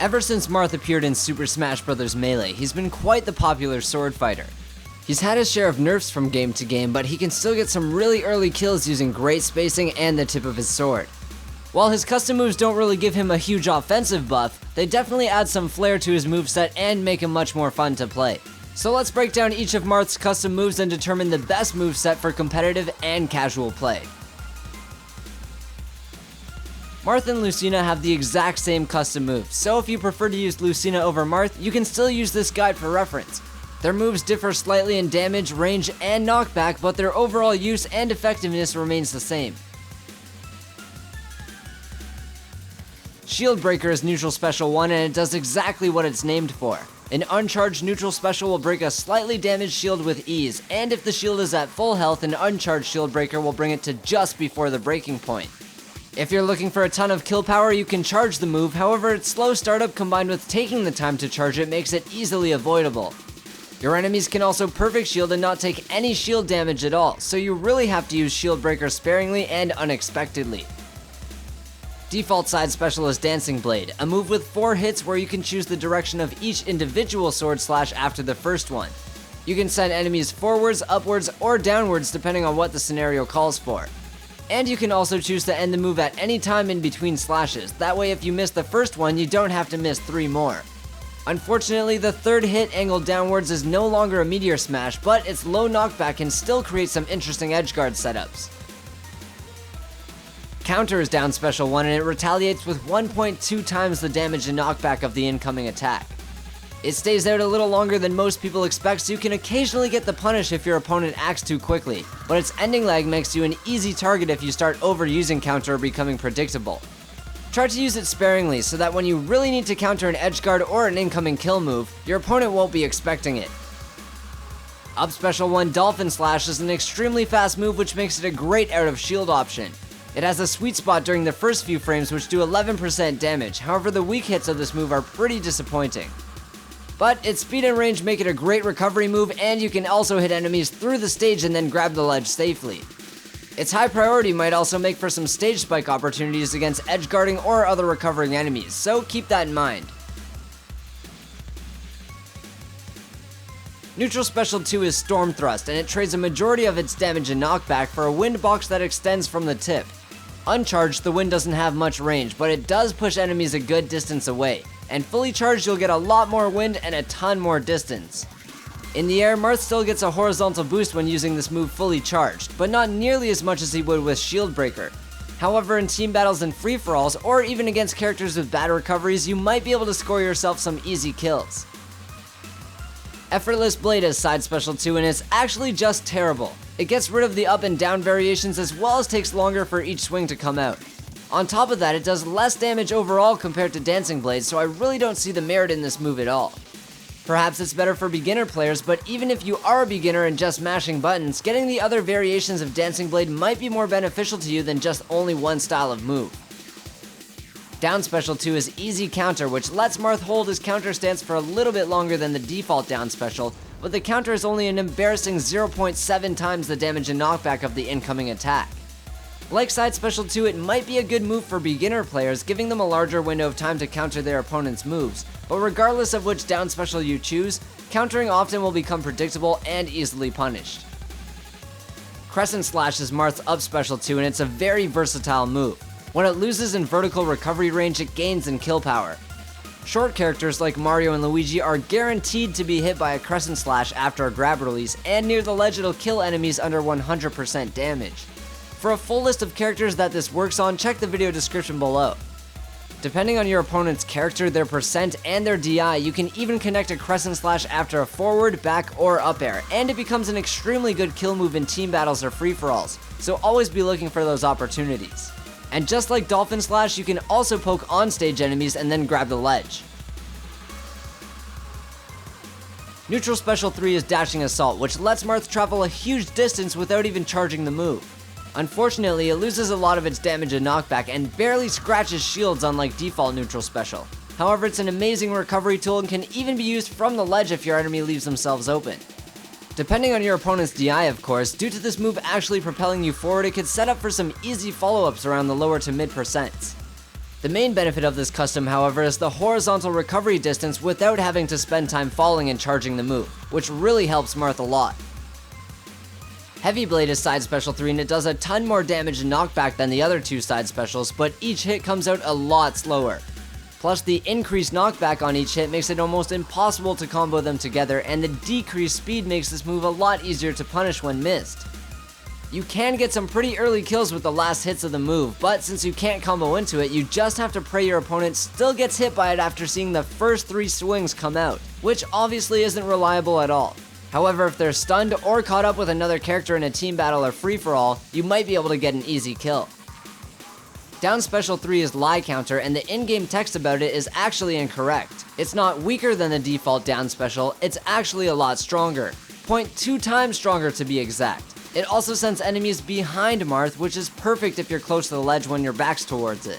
Ever since Marth appeared in Super Smash Bros. Melee, he's been quite the popular sword fighter. He's had his share of nerfs from game to game, but he can still get some really early kills using great spacing and the tip of his sword. While his custom moves don't really give him a huge offensive buff, they definitely add some flair to his moveset and make him much more fun to play. So let's break down each of Marth's custom moves and determine the best moveset for competitive and casual play. Marth and Lucina have the exact same custom moves, so if you prefer to use Lucina over Marth, you can still use this guide for reference. Their moves differ slightly in damage, range, and knockback, but their overall use and effectiveness remains the same. Shield Breaker is neutral special 1 and it does exactly what it's named for. An uncharged neutral special will break a slightly damaged shield with ease, and if the shield is at full health, an uncharged Shield Breaker will bring it to just before the breaking point. If you're looking for a ton of kill power, you can charge the move, however its slow startup combined with taking the time to charge it makes it easily avoidable. Your enemies can also perfect shield and not take any shield damage at all, so you really have to use Shield Breaker sparingly and unexpectedly. Default side special is Dancing Blade, a move with 4 hits where you can choose the direction of each individual sword slash after the first one. You can send enemies forwards, upwards, or downwards depending on what the scenario calls for. And you can also choose to end the move at any time in between slashes, that way if you miss the first one, you don't have to miss 3 more. Unfortunately, the third hit angled downwards is no longer a meteor smash, but its low knockback can still create some interesting edgeguard setups. Counter is down special 1 and it retaliates with 1.2 times the damage and knockback of the incoming attack. It stays out a little longer than most people expect, so you can occasionally get the punish if your opponent acts too quickly, but its ending lag makes you an easy target if you start overusing counter or becoming predictable. Try to use it sparingly so that when you really need to counter an edgeguard or an incoming kill move, your opponent won't be expecting it. Up special 1 Dolphin Slash is an extremely fast move which makes it a great out of shield option. It has a sweet spot during the first few frames which do 11% damage, however the weak hits of this move are pretty disappointing. But its speed and range make it a great recovery move, and you can also hit enemies through the stage and then grab the ledge safely. Its high priority might also make for some stage spike opportunities against edgeguarding or other recovering enemies, so keep that in mind. Neutral Special 2 is Storm Thrust, and it trades a majority of its damage and knockback for a wind box that extends from the tip. Uncharged, the wind doesn't have much range, but it does push enemies a good distance away. And fully charged, you'll get a lot more wind and a ton more distance. In the air, Marth still gets a horizontal boost when using this move fully charged, but not nearly as much as he would with Shield Breaker. However, in team battles and free-for-alls, or even against characters with bad recoveries, you might be able to score yourself some easy kills. Effortless Blade is side special 2 and it's actually just terrible. It gets rid of the up and down variations as well as takes longer for each swing to come out. On top of that, it does less damage overall compared to Dancing Blade, so I really don't see the merit in this move at all. Perhaps it's better for beginner players, but even if you are a beginner and just mashing buttons, getting the other variations of Dancing Blade might be more beneficial to you than just only one style of move. Down special 2 is Easy Counter, which lets Marth hold his counter stance for a little bit longer than the default down special, but the counter is only an embarrassing 0.7 times the damage and knockback of the incoming attack. Like side special 2, it might be a good move for beginner players, giving them a larger window of time to counter their opponent's moves, but regardless of which down special you choose, countering often will become predictable and easily punished. Crescent Slash is Marth's up special 2 and it's a very versatile move. When it loses in vertical recovery range, it gains in kill power. Short characters like Mario and Luigi are guaranteed to be hit by a Crescent Slash after a grab release, and near the ledge it'll kill enemies under 100% damage. For a full list of characters that this works on, check the video description below. Depending on your opponent's character, their percent, and their DI, you can even connect a Crescent Slash after a forward, back, or up air, and it becomes an extremely good kill move in team battles or free-for-alls, so always be looking for those opportunities. And just like Dolphin Slash, you can also poke on-stage enemies and then grab the ledge. Neutral Special 3 is Dashing Assault, which lets Marth travel a huge distance without even charging the move. Unfortunately, it loses a lot of its damage and knockback and barely scratches shields unlike default Neutral Special. However, it's an amazing recovery tool and can even be used from the ledge if your enemy leaves themselves open. Depending on your opponent's DI, of course, due to this move actually propelling you forward, it could set up for some easy follow-ups around the lower to mid percents. The main benefit of this custom, however, is the horizontal recovery distance without having to spend time falling and charging the move, which really helps Marth a lot. Heavy Blade is side special 3 and it does a ton more damage and knockback than the other two side specials, but each hit comes out a lot slower. Plus, the increased knockback on each hit makes it almost impossible to combo them together, and the decreased speed makes this move a lot easier to punish when missed. You can get some pretty early kills with the last hits of the move, but since you can't combo into it, you just have to pray your opponent still gets hit by it after seeing the first 3 swings come out, which obviously isn't reliable at all. However, if they're stunned or caught up with another character in a team battle or free-for-all, you might be able to get an easy kill. Down special 3 is lie counter, and the in-game text about it is actually incorrect. It's not weaker than the default down special, it's actually a lot stronger. 0.2 times stronger to be exact. It also sends enemies behind Marth, which is perfect if you're close to the ledge when your back's towards it.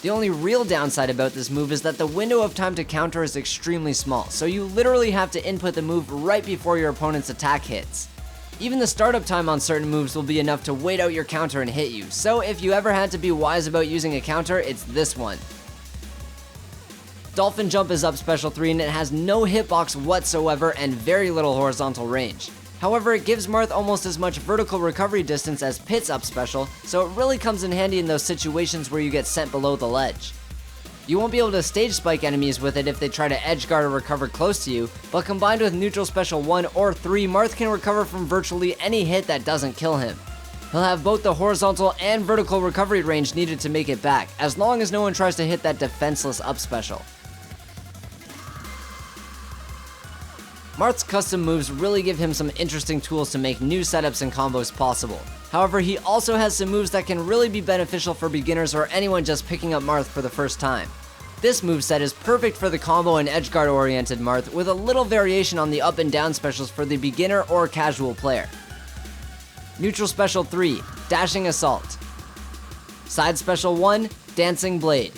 The only real downside about this move is that the window of time to counter is extremely small, so you literally have to input the move right before your opponent's attack hits. Even the startup time on certain moves will be enough to wait out your counter and hit you, so if you ever had to be wise about using a counter, it's this one. Dolphin Jump is up special 3 and it has no hitbox whatsoever and very little horizontal range. However, it gives Marth almost as much vertical recovery distance as Pit's up special, so it really comes in handy in those situations where you get sent below the ledge. You won't be able to stage spike enemies with it if they try to edgeguard or recover close to you, but combined with neutral special 1 or 3, Marth can recover from virtually any hit that doesn't kill him. He'll have both the horizontal and vertical recovery range needed to make it back, as long as no one tries to hit that defenseless up special. Marth's custom moves really give him some interesting tools to make new setups and combos possible. However, he also has some moves that can really be beneficial for beginners or anyone just picking up Marth for the first time. This moveset is perfect for the combo and edgeguard oriented Marth, with a little variation on the up and down specials for the beginner or casual player. Neutral special 3, Dashing Assault. Side special 1, Dancing Blade.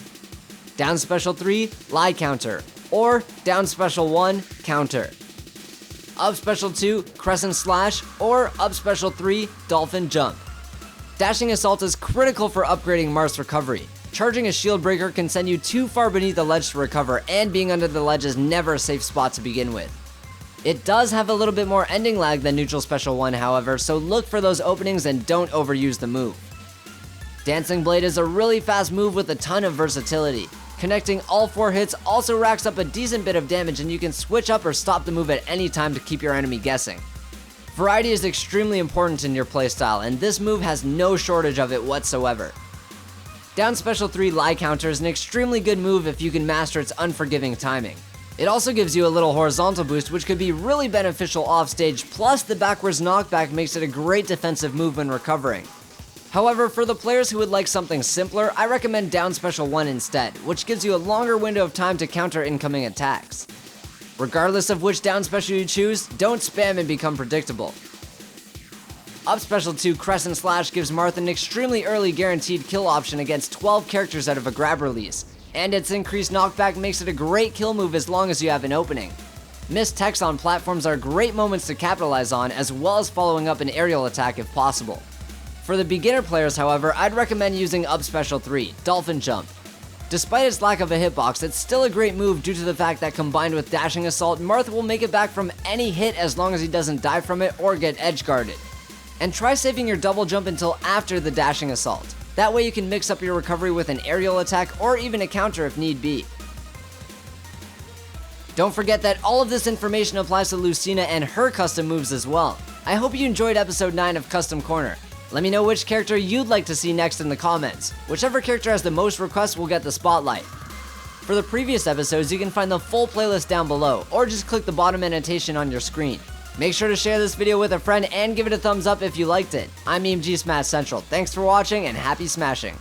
Down special 3, Lie Counter, or down special 1, Counter. Up special 2, Crescent Slash, or up special 3, Dolphin Jump. Dashing Assault is critical for upgrading Marth's recovery. Charging a shield breaker can send you too far beneath the ledge to recover, and being under the ledge is never a safe spot to begin with. It does have a little bit more ending lag than neutral special 1, however, so look for those openings and don't overuse the move. Dancing Blade is a really fast move with a ton of versatility. Connecting all 4 hits also racks up a decent bit of damage, and you can switch up or stop the move at any time to keep your enemy guessing. Variety is extremely important in your playstyle, and this move has no shortage of it whatsoever. Down special 3 Lie Counter is an extremely good move if you can master its unforgiving timing. It also gives you a little horizontal boost, which could be really beneficial offstage, plus the backwards knockback makes it a great defensive move when recovering. However, for the players who would like something simpler, I recommend down special 1 instead, which gives you a longer window of time to counter incoming attacks. Regardless of which down special you choose, don't spam and become predictable. Up special 2 Crescent Slash gives Marth an extremely early guaranteed kill option against 12 characters out of a grab release, and its increased knockback makes it a great kill move as long as you have an opening. Missed techs on platforms are great moments to capitalize on, as well as following up an aerial attack if possible. For the beginner players, however, I'd recommend using up special 3, Dolphin Jump. Despite its lack of a hitbox, it's still a great move due to the fact that combined with Dashing Assault, Marth will make it back from any hit as long as he doesn't die from it or get edge guarded. And try saving your double jump until after the Dashing Assault. That way you can mix up your recovery with an aerial attack or even a counter if need be. Don't forget that all of this information applies to Lucina and her custom moves as well. I hope you enjoyed episode 9 of Custom Corner. Let me know which character you'd like to see next in the comments. Whichever character has the most requests will get the spotlight. For the previous episodes, you can find the full playlist down below, or just click the bottom annotation on your screen. Make sure to share this video with a friend and give it a thumbs up if you liked it. I'm EMG Smash Central. Thanks for watching and happy smashing.